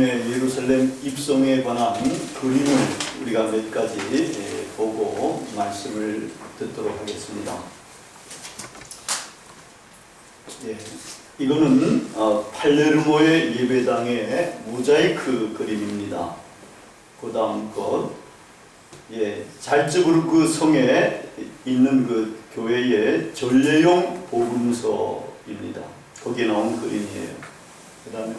예루살렘 입성에 관한 그림을 우리가 몇 가지 보고 말씀을 듣도록 하겠습니다. 이거는 팔레르모의 예배당의 모자이크 그림입니다. 그 다음 것, 잘츠부르크 성에 있는 그 교회의 전례용 복음서입니다. 거기에 나온 그림이에요. 그 다음에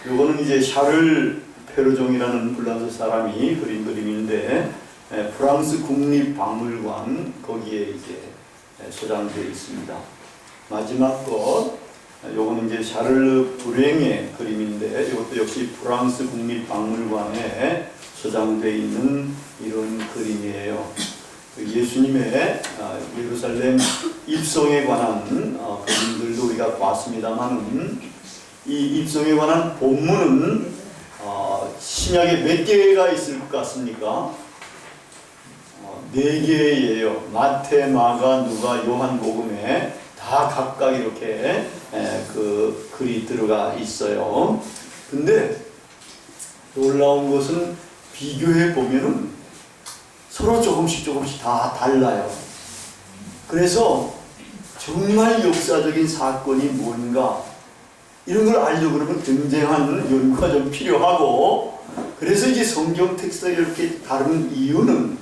요거는 이제 샤를 페르종이라는 불란서 사람이 그린 그림인데 프랑스 국립박물관 거기에 이제 소장되어 있습니다. 마지막 것, 요거는 이제 샤를르 브랭의 그림인데 이것도 역시 프랑스 국립박물관에 소장되어 있는 이런 그림이에요. 예수님의 예루살렘 입성에 관한 그림들도 우리가 봤습니다만 이 입성에 관한 본문은 신약에 몇 개가 있을 것 같습니까? 4개예요. 마태, 마가, 누가, 요한복음에 다 각각 이렇게 그 글이 들어가 있어요. 근데 놀라운 것은 비교해 보면은 서로 조금씩 다 달라요. 그래서 정말 역사적인 사건이 뭔가 이런 걸 알려고 그러면 굉장한 연구가 좀 필요하고, 그래서 이제 성경 텍스트가 이렇게 다른 이유는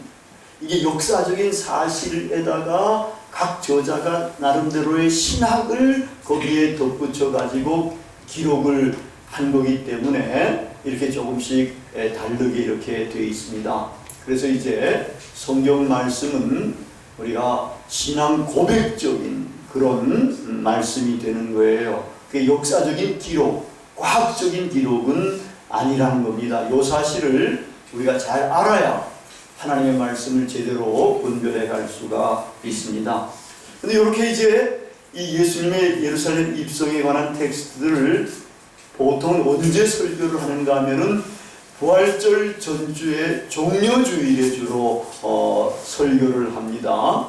이게 역사적인 사실에다가 각 저자가 나름대로의 신학을 거기에 덧붙여 가지고 기록을 한 거기 때문에 이렇게 조금씩 다르게 이렇게 되어 있습니다. 그래서 이제 성경 말씀은 우리가 신앙 고백적인 그런 말씀이 되는 거예요. 역사적인 기록, 과학적인 기록은 아니라는 겁니다. 이 사실을 우리가 잘 알아야 하나님의 말씀을 제대로 분별해 갈 수가 있습니다. 근데 이렇게 이제 이 예수님의 예루살렘 입성에 관한 텍스트들을 보통 언제 설교를 하는가 하면은 부활절 전주의 종려주일에 주로 설교를 합니다.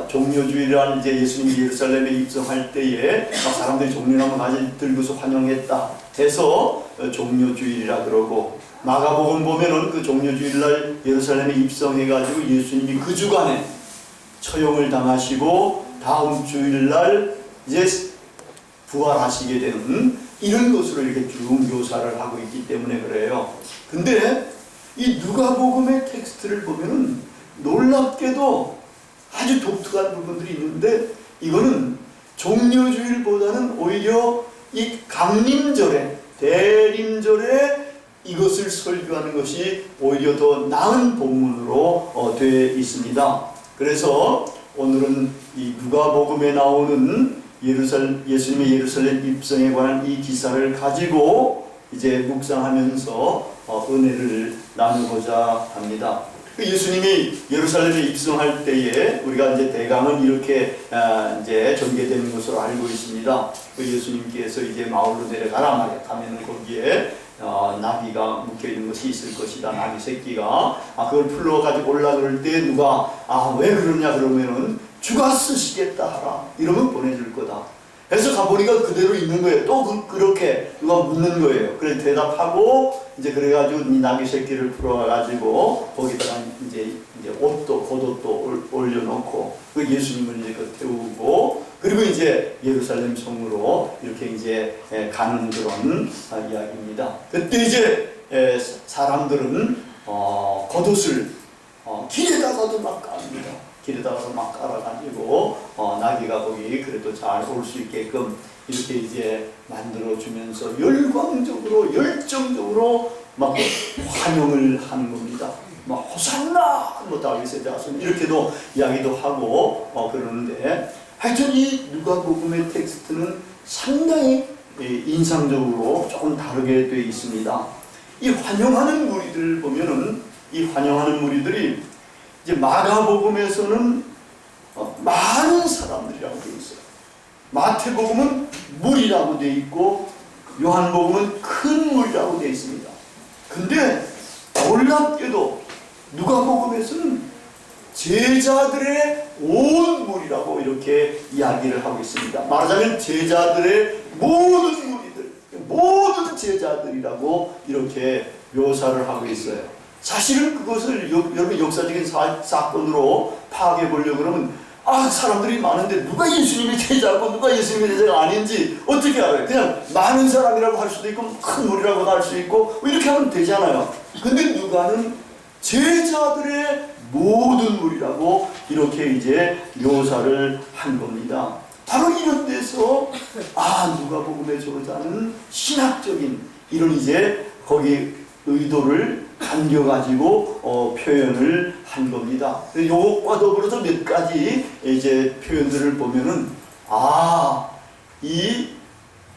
종려주일이라는 이제 예수님이 예루살렘에 입성할 때에 사람들이 종려나무 가지 들고서 환영했다 해서 종려주일이라 그러고, 마가복음 보면은 그 종려주일날 예루살렘에 입성해가지고 예수님이 그 주간에 처형을 당하시고 다음 주일날 이제 부활하시게 되는 이런 것으로 이렇게 쭉 묘사를 하고 있기 때문에 그래요. 근데 이 누가복음의 텍스트를 보면은 놀랍게도 아주 독특한 부분들이 있는데, 이거는 종려주일보다는 오히려 이 강림절에, 대림절에 이것을 설교하는 것이 오히려 더 나은 본문으로 되어 있습니다. 그래서 오늘은 이 누가복음에 나오는 예수님의 예루살렘 입성에 관한 이 기사를 가지고 이제 묵상하면서 은혜를 나누고자 합니다. 예수님이 예루살렘에 입성할 때에 우리가 이제 대강은 이렇게 이제 전개되는 것으로 알고 있습니다. 그 예수님께서 이제 마을로 내려가라 말이야. 가면은 거기에 나귀가 묶여 있는 것이 있을 것이다. 나귀 새끼가 그걸 풀러 가지고 올라 그럴 때 누가 왜 그러냐 그러면은 주가 쓰시겠다 하라. 이러면 보내줄 거다. 그래서 가보니까 그대로 있는 거예요. 또 그렇게 누가 묻는 거예요. 그래서 대답하고 이제 그래가지고 이 나귀 새끼를 풀어가지고 거기다가 이제 옷도 겉옷도 올려놓고 그 예수님을 이제 태우고 그리고 이제 예루살렘 성으로 이렇게 이제 가는 그런 이야기입니다. 그때 이제 사람들은 겉옷을 길에다가도 막 갑니다. 길에다가서 막 깔아가지고 나귀가 거기 그래도 잘 올 수 있게끔 이렇게 이제 만들어주면서 열정적으로 막 환영을 하는 겁니다. 막 호산나 다윗의 자손 이렇게도 이야기도 하고 그러는데, 하여튼 이 누가복음의 텍스트는 상당히 인상적으로 조금 다르게 되어 있습니다. 이 환영하는 무리들을 보면은 이 환영하는 무리들이 이제 마가복음에서는 많은 사람들이라고 되어 있어요. 마태복음은 무리라고 되어 있고 요한복음은 큰 무리라고 되어 있습니다. 근데 놀랍게도 누가복음에서는 제자들의 온 무리라고 이렇게 이야기를 하고 있습니다. 말하자면 제자들의 모든 무리들, 모든 제자들이라고 이렇게 묘사를 하고 있어요. 사실은 그것을 여러분 역사적인 사건으로 파악해 보려고 그러면 사람들이 많은데 누가 예수님의 제자고 누가 예수님의 제자가 아닌지 어떻게 알아요? 그냥 많은 사람이라고 할 수도 있고 큰 무리라고 할 수 있고 이렇게 하면 되잖아요. 근데 누가는 제자들의 모든 무리라고 이렇게 이제 묘사를 한 겁니다. 바로 이런 데서 누가복음의 저자는 신학적인 이런 이제 거기 의도를 담겨가지고 표현을 한 겁니다. 요것과 더불어서 몇 가지 이제 표현들을 보면은 이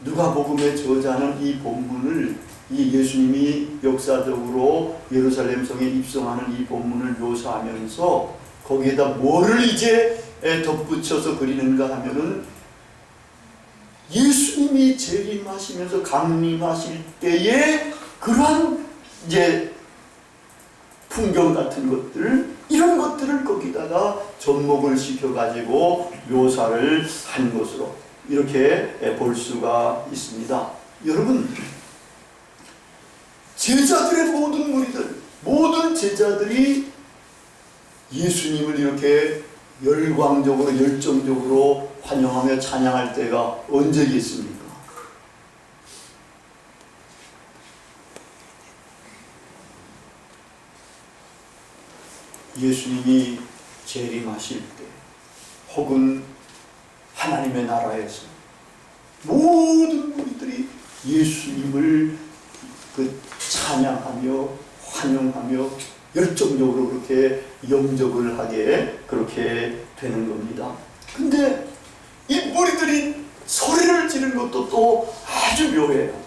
누가복음의 저자는 이 본문을 이 예수님이 역사적으로 예루살렘 성에 입성하는 이 본문을 묘사하면서 거기에다 뭐를 이제 덧붙여서 그리는가 하면은 예수님이 재림하시면서 강림하실 때의 그러한 이제 풍경 같은 것들 이런 것들을 거기다가 접목을 시켜가지고 묘사를 한 것으로 이렇게 볼 수가 있습니다. 여러분 제자들의 모든 무리들 모든 제자들이 예수님을 이렇게 열광적으로 열정적으로 환영하며 찬양할 때가 언제겠습니까? 예수님이 재림하실 때 혹은 하나님의 나라에서 모든 우리들이 예수님을 찬양하며 환영하며 열정적으로 그렇게 영접을 하게 그렇게 되는 겁니다. 근데 이 무리들이 소리를 지르는 것도 또 아주 묘해요.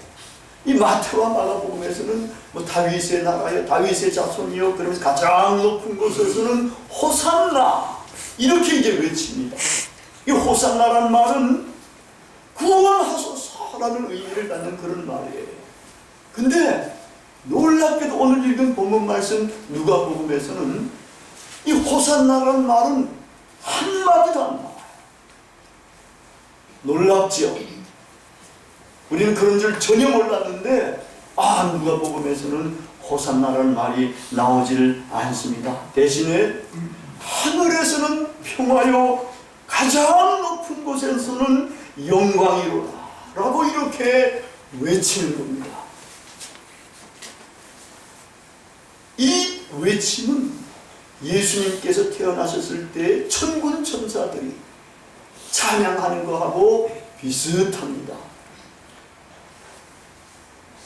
이 마태와 마가복음에서는 다윗의 나라여 다윗의 자손이여 그러면서 가장 높은 곳에서는 호산나 이렇게 이제 외칩니다. 이 호산나라는 말은 구원하소서라는 의미를 갖는 그런 말이에요. 근데 놀랍게도 오늘 읽은 본문 말씀 누가복음에서는 이 호산나라는 말은 한마디도 안 나와요. 놀랍죠? 우리는 그런 줄 전혀 몰랐는데 누가복음에서는 호산나라는 말이 나오질 않습니다. 대신에 하늘에서는 평화요 가장 높은 곳에서는 영광이로다 라고 이렇게 외치는 겁니다. 이 외침은 예수님께서 태어나셨을 때 천군 천사들이 찬양하는 것하고 비슷합니다.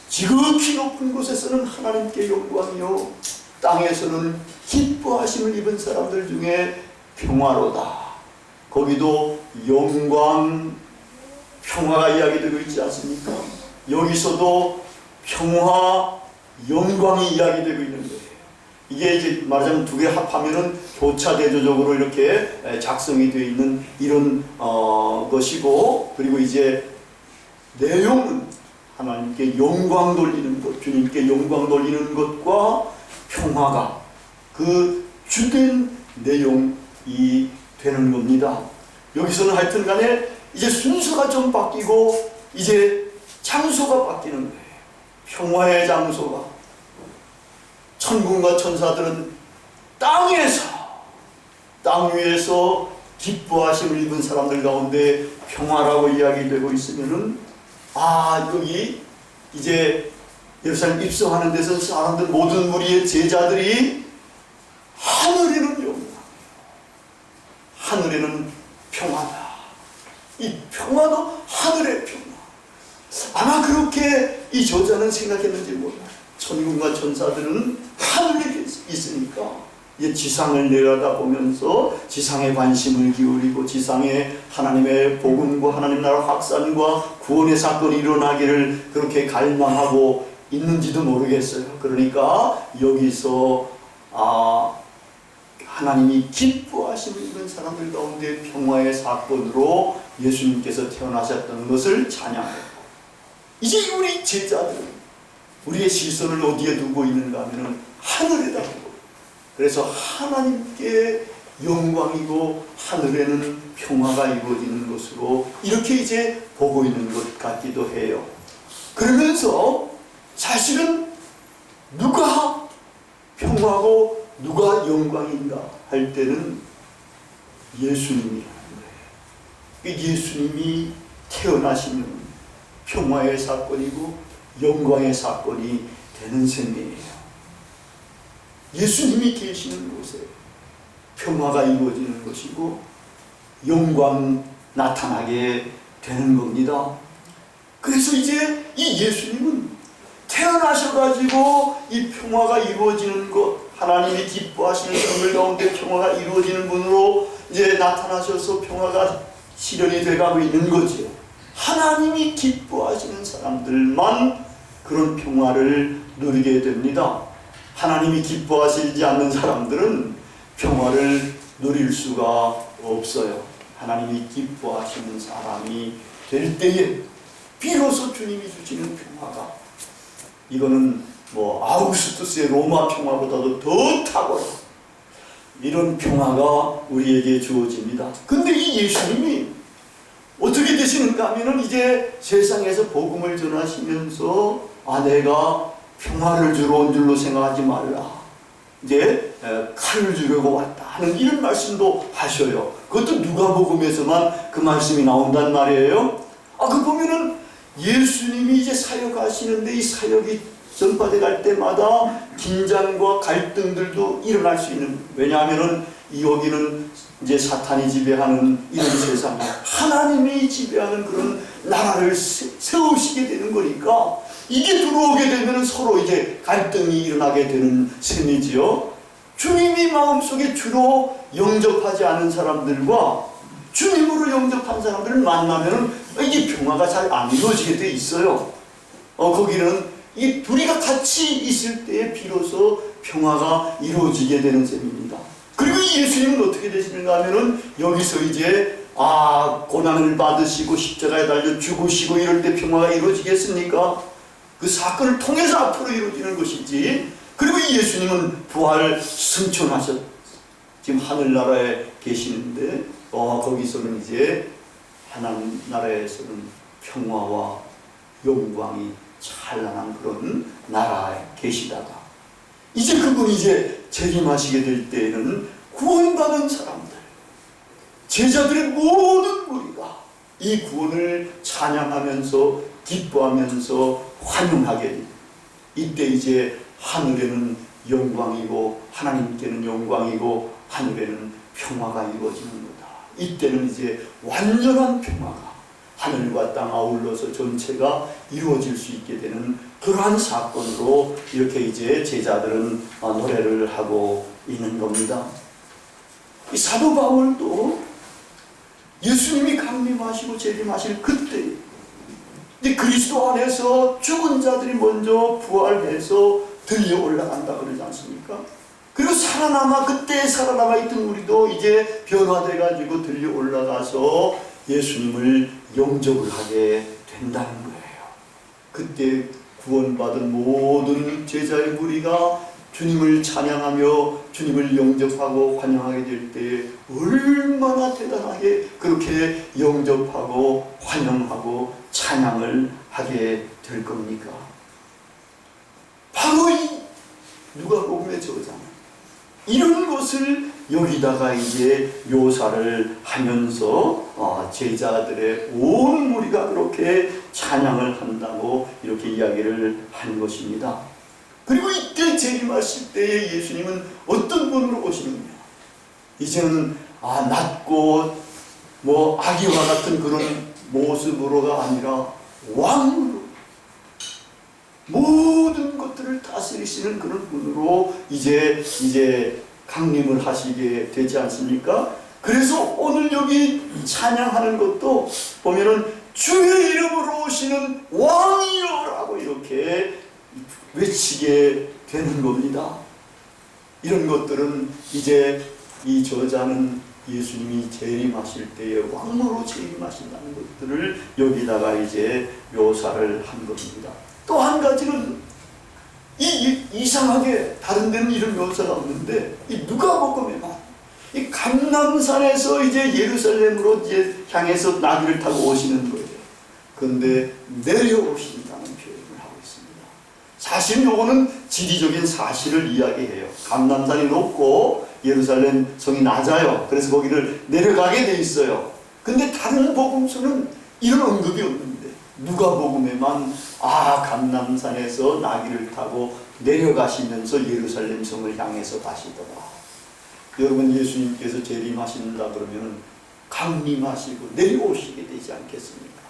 지극히 높은 곳에서는 하나님께 영광이요 땅에서는 기뻐하심을 입은 사람들 중에 평화로다. 거기도 영광, 평화가 이야기되고 있지 않습니까? 여기서도 평화, 영광이 이야기되고 있는 거예요. 이게 이제 말하자면 두 개 합하면은 교차대조적으로 이렇게 작성이 되어 있는 이런 것이고, 그리고 이제 내용은 하나님께 영광 돌리는 것, 주님께 영광 돌리는 것과 평화가 그 주된 내용이 되는 겁니다. 여기서는 하여튼 간에 이제 순서가 좀 바뀌고 이제 장소가 바뀌는 거예요. 평화의 장소가 천군과 천사들은 땅에서 땅 위에서 기뻐하심을 입은 사람들 가운데 평화라고 이야기되고 있으면은 여기 이제 예루살렘 입성하는 데서 사람들 모든 무리의 제자들이 하늘에는 영광, 하늘에는 평화다. 이 평화도 하늘의 평화. 아마 그렇게 이 저자는 생각했는지 몰라요. 천군과 천사들은 하늘에 있으니까 이제 지상을 내려다 보면서 지상에 관심을 기울이고 지상에 하나님의 복음과 하나님 나라 확산과 구원의 사건이 일어나기를 그렇게 갈망하고 있는지도 모르겠어요. 그러니까 여기서 하나님이 기뻐하심을 입은 사람들 가운데 평화의 사건으로 예수님께서 태어나셨던 것을 찬양해요. 이제 우리 제자들은 우리의 시선을 어디에 두고 있는가 하면 하늘에다 두고, 그래서 하나님께 영광이고 하늘에는 평화가 이루어지는 것으로 이렇게 이제 보고 있는 것 같기도 해요. 그러면서 사실은 누가 평화고 누가 영광인가 할 때는 예수님이라는 거예요. 예수님이 태어나시면 평화의 사건이고 영광의 사건이 되는 셈이에요. 예수님이 계시는 곳에 평화가 이루어지는 것이고 영광 나타나게 되는 겁니다. 그래서 이제 이 예수님은 태어나셔가지고 이 평화가 이루어지는 것, 하나님이 기뻐하시는 성물 가운데 평화가 이루어지는 분으로 이제 나타나셔서 평화가 실현이 돼가고 있는 거죠. 하나님이 기뻐하시는 사람들만 그런 평화를 누리게 됩니다. 하나님이 기뻐하시지 않는 사람들은 평화를 누릴 수가 없어요. 하나님이 기뻐하시는 사람이 될 때에 비로소 주님이 주시는 평화가, 이거는 뭐 아우구스투스의 로마 평화보다도 더 탁월한 이런 평화가 우리에게 주어집니다. 근데 이 예수님이 어떻게 되시는가 하면은 이제 세상에서 복음을 전하시면서 내가 평화를 주러 온 줄로 생각하지 말라, 이제 칼을 주려고 왔다 하는 이런 말씀도 하셔요. 그것도 누가복음에서만 그 말씀이 나온단 말이에요. 그 보면은 예수님이 이제 사역하시는데 이 사역이 전파돼 갈 때마다 긴장과 갈등들도 일어날 수 있는, 왜냐하면은 여기는 이제 사탄이 지배하는 이런 세상에 하나님이 지배하는 그런 나라를 세우시게 되는 거니까 이게 들어오게 되면 서로 이제 갈등이 일어나게 되는 셈이지요. 주님이 마음속에 주로 영접하지 않은 사람들과 주님으로 영접한 사람들을 만나면 이게 평화가 잘 안 이루어지게 돼 있어요. 거기는 이 둘이가 같이 있을 때에 비로소 평화가 이루어지게 되는 셈입니다. 그리고 예수님은 어떻게 되시는가 하면은 여기서 이제 고난을 받으시고 십자가에 달려 죽으시고 이럴 때 평화가 이루어지겠습니까? 그 사건을 통해서 앞으로 이루어지는 것이지. 그리고 이 예수님은 부활 승천하셨, 지금 하늘나라에 계시는데 거기서는 이제 하나님 나라에서는 평화와 영광이 찬란한 그런 나라에 계시다가 이제 그분이 이제 재림하시게 될 때에는 구원받은 사람들, 제자들의 모든 무리가 이 구원을 찬양하면서 기뻐하면서 환영하게, 이때 이제 하늘에는 영광이고 하나님께는 영광이고 하늘에는 평화가 이루어지는 거다. 이때는 이제 완전한 평화가 하늘과 땅 아울러서 전체가 이루어질 수 있게 되는 그러한 사건으로 이렇게 이제 제자들은 노래를 하고 있는 겁니다. 이 사도 바울도 예수님이 강림하시고 재림하실 그때 이제 그리스도 안에서 죽은 자들이 먼저 부활해서 들려 올라간다 그러지 않습니까? 그리고 그때 살아남아 있던 우리도 이제 변화돼 가지고 들려 올라가서 예수님을 영접을 하게 된다는 거예요. 그때 구원받은 모든 제자의 무리가 주님을 찬양하며 주님을 영접하고 환영하게 될 때 얼마나 대단하게 그렇게 영접하고 환영하고 찬양을 하게 될 겁니까? 바로 이 누가복음의 저자 이런 것을 여기다가 이제 묘사를 하면서 제자들의 온 무리가 그렇게 찬양을 한다고 이렇게 이야기를 한 것입니다. 그리고 이때 재림하실 때에 예수님은 어떤 분으로 오시느냐? 이제는 낮고 아기와 같은 그런 모습으로가 아니라 왕으로 모든 것들을 다스리시는 그런 분으로 이제 강림을 하시게 되지 않습니까? 그래서 오늘 여기 찬양하는 것도 보면은 주의 이름으로 오시는 왕이여라고 이렇게 외치게 되는 겁니다. 이런 것들은 이제 이 저자는 예수님이 재림하실 때에 왕으로 재림하신다는 것들을 여기다가 이제 묘사를 한 겁니다. 또 한 가지는 이상하게 다른 데는 이런 묘사가 없는데 이 누가복음에만 이 감람산에서 이제 예루살렘으로 이제 향해서 나귀를 타고 오시는 거예요. 그런데 내려오신다는 표현. 사실 요거는 지리적인 사실을 이야기해요. 감람산이 높고 예루살렘 성이 낮아요. 그래서 거기를 내려가게 돼 있어요. 근데 다른 복음서는 이런 언급이 없는데 누가복음에만 감람산에서 나귀를 타고 내려가시면서 예루살렘 성을 향해서 가시더라. 여러분, 예수님께서 재림하신다 그러면 강림하시고 내려오시게 되지 않겠습니까?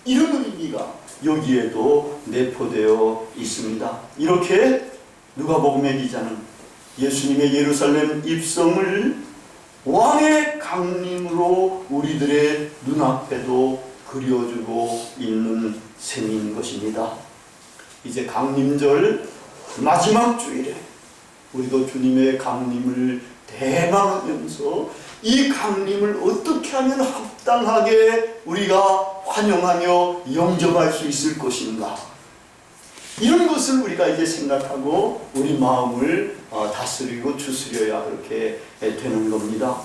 이런 의미가 여기에도 내포되어 있습니다. 이렇게 누가복음의 기자는 예수님의 예루살렘 입성을 왕의 강림으로 우리들의 눈앞에도 그려주고 있는 셈인 것입니다. 이제 강림절 마지막 주일에 우리도 주님의 강림을 대망하면서 이 강림을 어떻게 하면 합당하게 우리가 환영하며 영접할 수 있을 것인가, 이런 것을 우리가 이제 생각하고 우리 마음을 다스리고 추스려야 그렇게 되는 겁니다.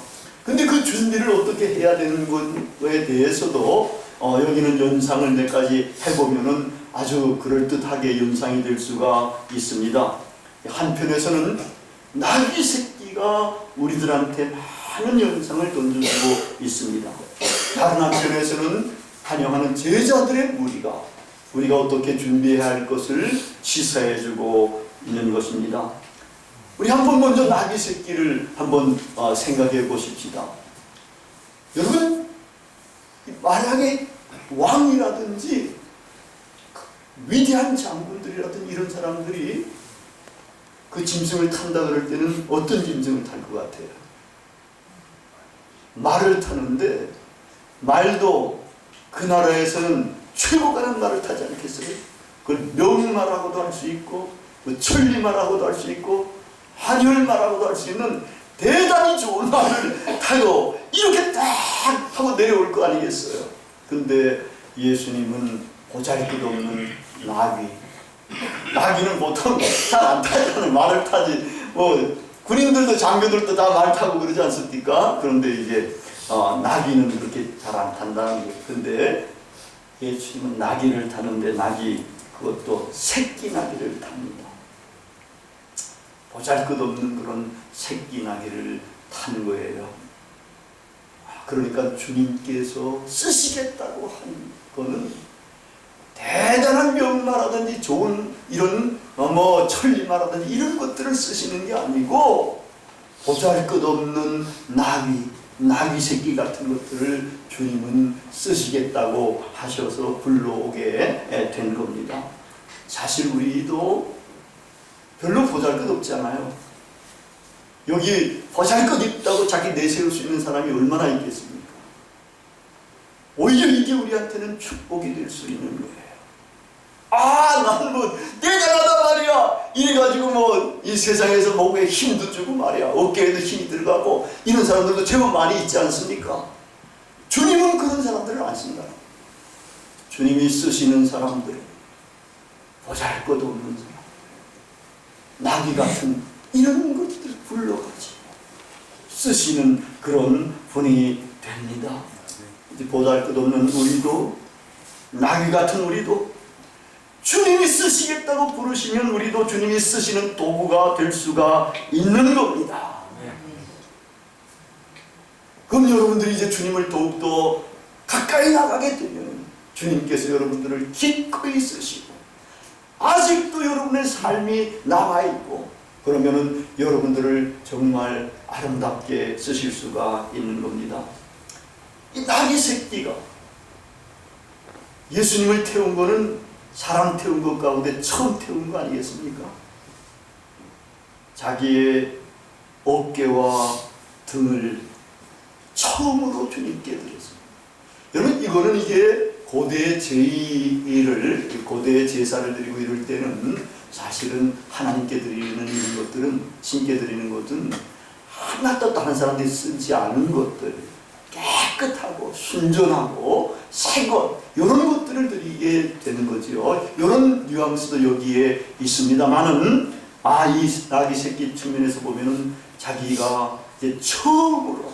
근데 그 준비를 어떻게 해야 되는 것에 대해서도 여기는 연상을 몇 가지 해보면은 아주 그럴듯하게 연상이 될 수가 있습니다. 한편에서는 나귀 새끼가 우리들한테 많은 연상을 던져주고 있습니다. 다른 한편에서는 환영하는 제자들의 무리가 우리가 어떻게 준비해야 할 것을 시사해주고 있는 것입니다. 우리 한번 먼저 나귀 새끼를 한번 생각해 보십시다. 여러분, 만약에 왕이라든지 위대한 장군들이라든지 이런 사람들이 그 짐승을 탄다 그럴 때는 어떤 짐승을 탈 것 같아요? 말을 타는데, 말도 그 나라에서는 최고가는 말을 타지 않겠어요? 그걸 명말하고도 할 수 있고, 천리말하고도 할 수 있고, 한혈말하고도 할 수 있는 대단히 좋은 말을 타고 이렇게 딱 하고 내려올 거 아니겠어요? 근데 예수님은 보잘것도 없는 나귀. 나귀는 보통 잘 안 타잖아요. 말을 타지. 군인들도 장교들도 다 말 타고 그러지 않습니까? 그런데 이제 나귀는 그렇게 잘 안 탄다는 거예요. 근데 예수님은 나귀를 타는데 그것도 새끼 나귀를 탑니다. 보잘것없는 그런 새끼 나귀를 탄 거예요. 그러니까 주님께서 쓰시겠다고 한 거는 대단한 명마라든지 좋은 이런 천리마라든지 이런 것들을 쓰시는 게 아니고 보잘것없는 나귀 새끼 같은 것들을 주님은 쓰시겠다고 하셔서 불러오게 된 겁니다. 사실 우리도 별로 보잘것없잖아요. 여기 보잘것 있다고 자기 내세울 수 있는 사람이 얼마나 있겠습니까? 오히려 이게 우리한테는 축복이 될 수 있는 거예요. 나는 대단하다 말이야. 이래가지고 이 세상에서 몸에 힘도 주고 말이야. 어깨에도 힘이 들어가고 이런 사람들도 제법 많이 있지 않습니까? 주님은 그런 사람들을 안 쓴다. 주님이 쓰시는 사람들은 보잘것없는 사람, 나귀 같은 이런 것들을 불러가지고 쓰시는 그런 분이 됩니다. 보잘것없는 우리도, 나귀 같은 우리도 주님이 쓰시겠다고 부르시면 우리도 주님이 쓰시는 도구가 될 수가 있는 겁니다. 그럼 여러분들이 이제 주님을 더욱더 가까이 나가게 되면 주님께서 여러분들을 기꺼이 쓰시고 아직도 여러분의 삶이 남아있고 그러면은 여러분들을 정말 아름답게 쓰실 수가 있는 겁니다. 이 나귀 새끼가 예수님을 태운 거는 사람 태운 것 가운데 처음 태운 거 아니겠습니까? 자기의 어깨와 등을 처음으로 주님께 드렸습니다. 여러분, 이거는 이게 고대 고대 제사를 드리고 이럴 때는 사실은 하나님께 드리는 이런 것들은, 신께 드리는 것은 하나도 다른 사람들이 쓰지 않은 것들, 깨끗하고 순전하고 새 것, 이런 것들을 드리게 되는 거죠. 이런 뉘앙스도 여기에 있습니다만은 이 나귀 새끼 측면에서 보면은 자기가 이제 처음으로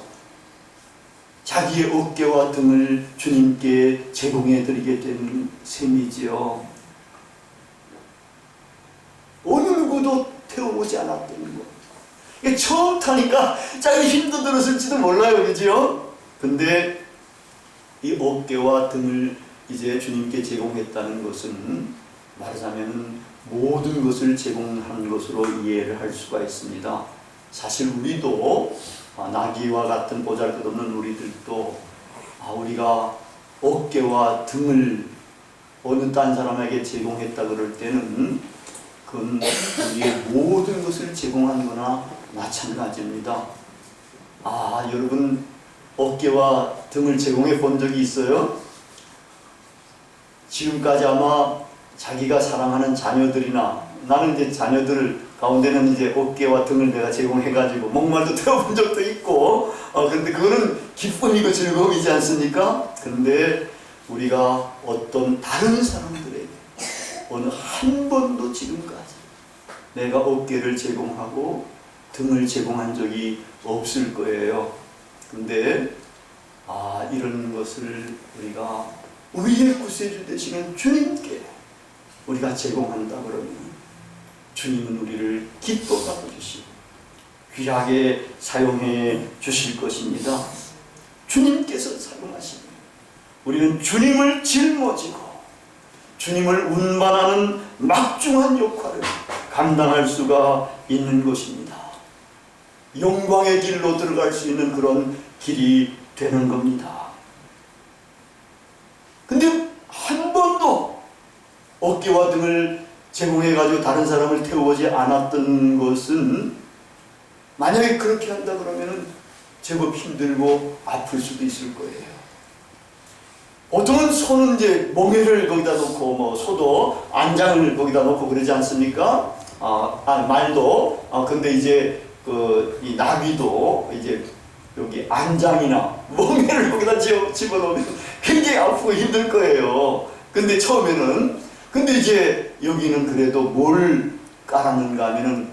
자기의 어깨와 등을 주님께 제공해 드리게 되는 셈이지요. 태우지 않았던 거. 이게 처음 타니까 자기 힘도 들었을지도 몰라요, 그죠? 근데 이 어깨와 등을 이제 주님께 제공했다는 것은 말하자면 모든 것을 제공한 것으로 이해를 할 수가 있습니다. 사실 우리도 나귀와 같은 보잘것없는 우리들도 우리가 어깨와 등을 어느 딴 사람에게 제공했다 그럴 때는 그건 우리의 모든 것을 제공한 거나 마찬가지입니다. 여러분 어깨와 등을 제공해 본 적이 있어요? 지금까지 아마 자기가 사랑하는 자녀들이나, 나는 이제 자녀들 가운데는 이제 어깨와 등을 내가 제공해가지고 목말도 태워본 적도 있고, 근데 그거는 기쁨이고 즐거움이지 않습니까? 근데 우리가 어떤 다른 사람들에게 어느 한 번도 지금까지 내가 어깨를 제공하고 등을 제공한 적이 없을 거예요. 근데 이런 것을 우리가 우리의 구세주 되시는 주님께 우리가 제공한다 그러면 주님은 우리를 기뻐 받아주시고 귀하게 사용해 주실 것입니다. 주님께서 사용하시면 우리는 주님을 짊어지고 주님을 운반하는 막중한 역할을 감당할 수가 있는 것입니다. 영광의 길로 들어갈 수 있는 그런 길이 되는 겁니다. 근데 한 번도 어깨와 등을 제공해가지고 다른 사람을 태우지 않았던 것은, 만약에 그렇게 한다 그러면 제법 힘들고 아플 수도 있을 거예요. 보통은 소는 이제 멍에를 거기다 놓고, 소도 안장을 거기다 놓고 그러지 않습니까? 말도. 근데 이제 이 나귀도 이제 여기 안장이나 멍에를 거기다 집어넣으면 굉장히 아프고 힘들 거예요. 근데 처음에는. 근데 이제 여기는 그래도 뭘 깔았는가 하면은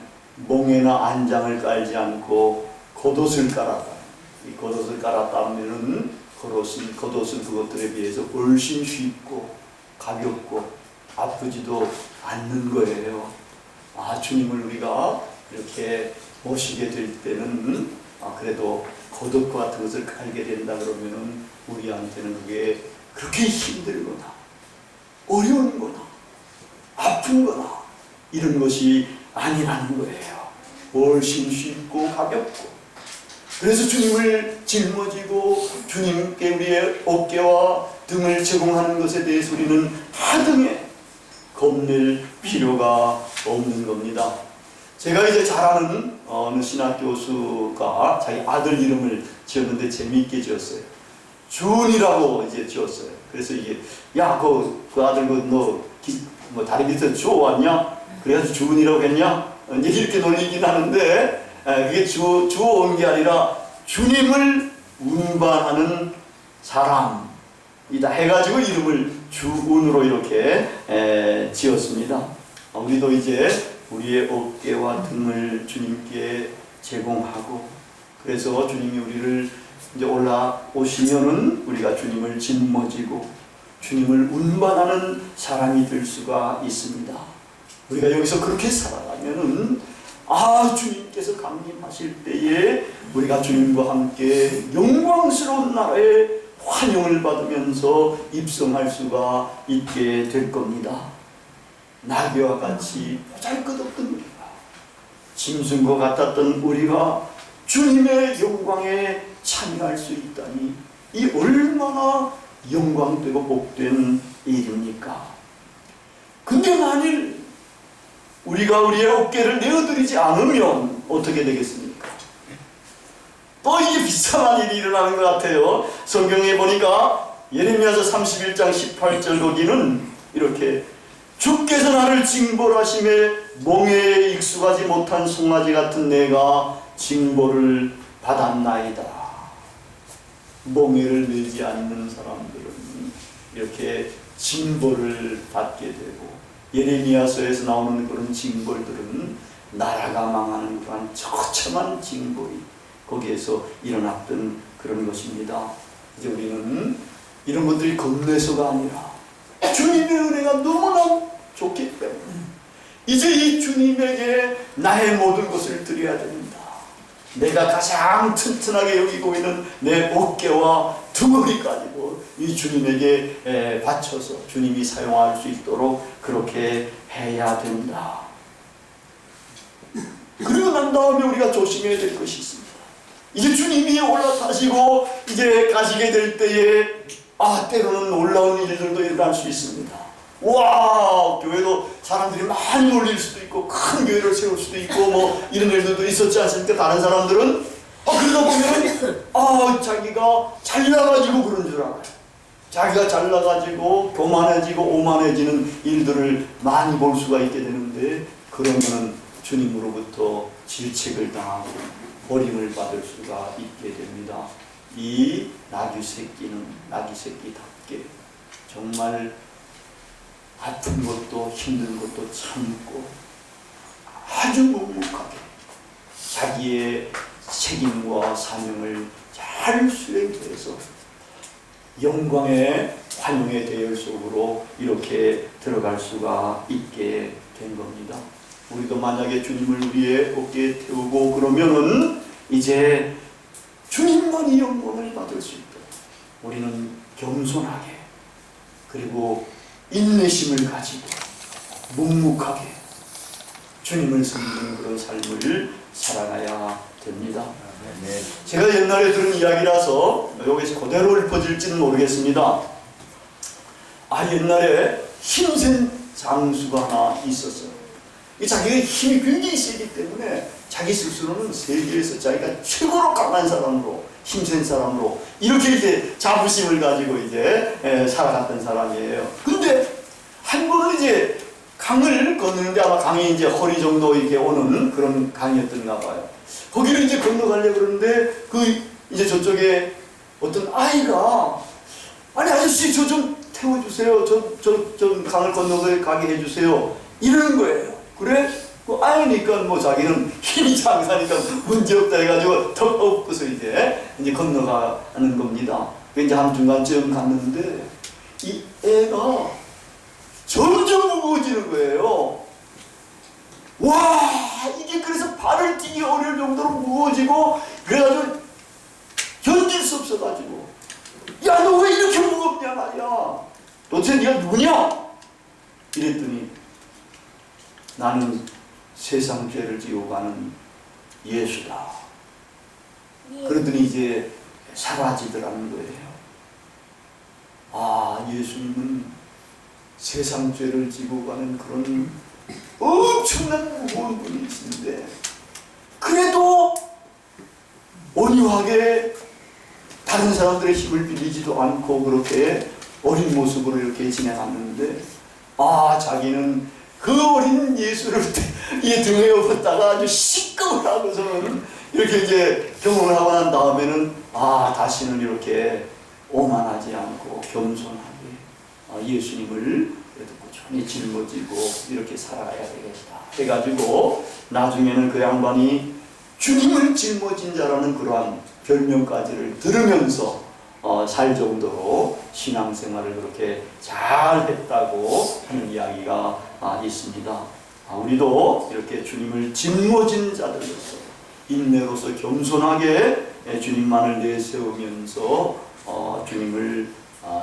멍에나 안장을 깔지 않고 겉옷을 깔았다. 이 겉옷을 깔았다 하면은 겉옷은 그것들에 비해서 훨씬 쉽고 가볍고 아프지도 않는 거예요. 주님을 우리가 이렇게 모시게 될 때는 그래도 겉옷 같은 것을 깔게 된다 그러면은 우리한테는 그게 그렇게 힘들거나 어려운 거나 아픈 거나 이런 것이 아니라는 거예요. 훨씬 쉽고 가볍고. 그래서 주님을 짊어지고 주님께 우리의 어깨와 등을 제공하는 것에 대해서 우리는 하등에 겁낼 필요가 없는 겁니다. 제가 이제 잘 아는 어느 신학 교수가 자기 아들 이름을 지었는데 재미있게 지었어요. 준이라고 이제 지었어요. 그래서 이게 그 아들 너 다리 밑에 주워 왔냐? 그래가지고 준이라고 했냐? 이제 이렇게 놀리긴 하는데 그게 주워 온 게 아니라 주님을 운반하는 사람이다 해가지고 이름을 주운으로 이렇게 지었습니다. 우리도 이제 우리의 어깨와 등을 주님께 제공하고, 그래서 주님이 우리를 이제 올라오시면은 우리가 주님을 짊어지고 주님을 운반하는 사람이 될 수가 있습니다. 우리가 여기서 그렇게 살아가면은 주님께서 강림하실 때에 우리가 주님과 함께 영광스러운 나라에 환영을 받으면서 입성할 수가 있게 될 겁니다. 나귀와 같이 보잘것없던 우리가, 짐승과 같았던 우리가 주님의 영광에 참여할 수 있다니 이 얼마나 영광되고 복된 일입니까? 근데 만일 우리가 우리의 어깨를 내어드리지 않으면 어떻게 되겠습니까? 또 이게 비참한 일이 일어나는 것 같아요. 성경에 보니까 예레미야서 31장 18절 거기는 이렇게, 주께서 나를 징벌하심에 멍에에 익숙하지 못한 송아지 같은 내가 징벌을 받았나이다. 멍에를 매지 않는 사람들은 이렇게 징벌을 받게 되고, 예레미야서에서 나오는 그런 징벌들은 나라가 망하는 그런 처참한 징벌이 거기에서 일어났던 그런 것입니다. 이제 우리는 이런 것들이 겁내서가 아니라 주님의 은혜가 너무나 좋기 때문에 이제 이 주님에게 나의 모든 것을 드려야 됩니다. 내가 가장 튼튼하게 여기고 있는 내 어깨와 등허리 가지고 이 주님에게 바쳐서 주님이 사용할 수 있도록 그렇게 해야 된다. 그리고 난 다음에 우리가 조심해야 될 것이 있습니다. 이제 주님이 올라타시고 이제 가시게 될 때에 때로는 놀라운 일들도 일어날 수 있습니다. 와, 교회도 사람들이 많이 몰릴 수도 있고 큰 교회를 세울 수도 있고 뭐 이런 일들도 있었지 않습니까? 다른 사람들은 그러다 보면 자기가 잘나가지고 그런 줄 알아요. 자기가 잘나가지고 교만해지고 오만해지는 일들을 많이 볼 수가 있게 되는데, 그러면은 주님으로부터 질책을 당하고 버림을 받을 수가 있게 됩니다. 이 나귀 새끼는 나귀 새끼답게 정말 아픈 것도 힘든 것도 참고 아주 묵묵하게 자기의 책임과 사명을 잘 수행해서 영광의 환영의 대열 속으로 이렇게 들어갈 수가 있게 된 겁니다. 우리도 만약에 주님을 위해 어깨에 태우고 그러면은 이제 주님만이 영광을 받을 수 있도록 우리는 겸손하게 그리고 인내심을 가지고 묵묵하게 주님을 섬기는 그런 삶을 살아가야 됩니다. 제가 옛날에 들은 이야기라서 여기서 그대로 읊어질지는 모르겠습니다. 옛날에 힘센 장수가 하나 있었어요. 자기가 힘이 굉장히 세기 때문에 자기 스스로는 세계에서 자기가 최고로 강한 사람으로, 힘센 사람으로 이렇게 이제 자부심을 가지고 이제 살아갔던 사람이에요. 근데 한 번은 이제 강을 건너는데, 아마 강이 이제 허리 정도 이렇게 오는 그런 강이었던가 봐요. 거기를 이제 건너가려고 그러는데 이제 저쪽에 어떤 아이가 아저씨 저 좀 태워주세요. 저 강을 건너가게 해주세요. 이러는 거예요. 그래? 아이니까 뭐 자기는 힘이 장사니까 문제없다 해가지고 턱 엎고서 이제 건너가는 겁니다. 이제 한 중간쯤 갔는데 이 애가 점점 무거워지는 거예요. 와, 이게 그래서 발을 뛰기 어려울 정도로 무거워지고, 그래가지고 견딜 수 없어가지고, 야, 너 왜 이렇게 무겁냐 말이야. 도대체 네가 누구냐? 이랬더니 나는 세상 죄를 지고 가는 예수다. 그러더니 이제 사라지더라는 거예요. 예수님은 세상 죄를 지고 가는 그런 엄청난 무거운 분이신데, 그래도 온유하게 다른 사람들의 힘을 빌리지도 않고 그렇게 어린 모습으로 이렇게 지내갔는데, 자기는 그 어린 예수를 이 등에 업었다가 아주 시끄러워 하고서는 이렇게 이제 경험을 하고 난 다음에는 다시는 이렇게 오만하지 않고 겸손하게 예수님을 그래도 꾸준히 짊어지고 이렇게 살아가야 되겠다 해가지고, 나중에는 그 양반이 주님을 짊어진 자라는 그러한 별명까지를 들으면서 살 정도로 신앙생활을 그렇게 잘 했다고 하는 이야기가 있습니다. 우리도 이렇게 주님을 짊어진 자들로서 인내로서 겸손하게 주님만을 내세우면서 주님을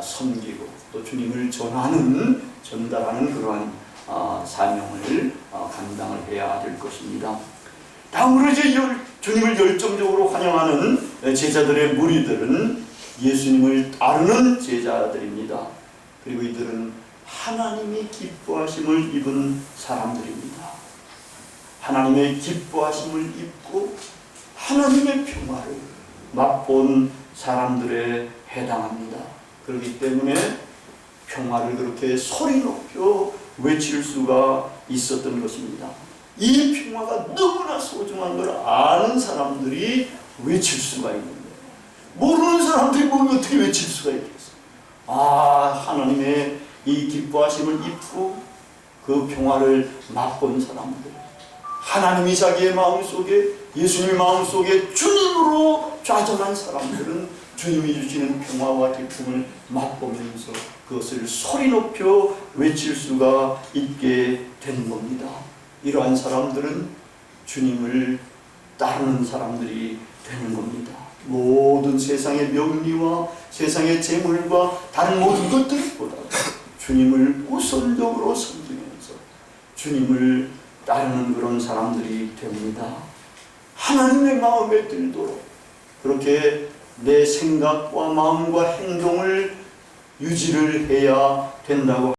섬기고 또 주님을 전달하는 그러한 사명을 감당을 해야 될 것입니다. 다음으로 이제 주님을 열정적으로 환영하는 제자들의 무리들은 예수님을 따르는 제자들입니다. 그리고 이들은 하나님이 기뻐하심을 입은 사람들입니다. 하나님의 기뻐하심을 입고 하나님의 평화를 맛본 사람들에 해당합니다. 그렇기 때문에 평화를 그렇게 소리 높여 외칠 수가 있었던 것입니다. 이 평화가 너무나 소중한 걸 아는 사람들이 외칠 수가 있는데, 모르는 사람들이 보면 어떻게 외칠 수가 있겠어요? 하나님의 이 기뻐하심을 입고 그 평화를 맛본 사람들, 하나님이 자기의 마음속에, 예수님의 마음속에 주님으로 좌정한 사람들은 주님이 주시는 평화와 기쁨을 맛보면서 그것을 소리 높여 외칠 수가 있게 된 겁니다. 이러한 사람들은 주님을 따르는 사람들이 되는 겁니다. 모든 세상의 명리와 세상의 재물과 다른 모든 것들보다 주님을 우선적으로 섬기면서 주님을 따르는 그런 사람들이 됩니다. 하나님의 마음에 들도록 그렇게 내 생각과 마음과 행동을 유지를 해야 된다고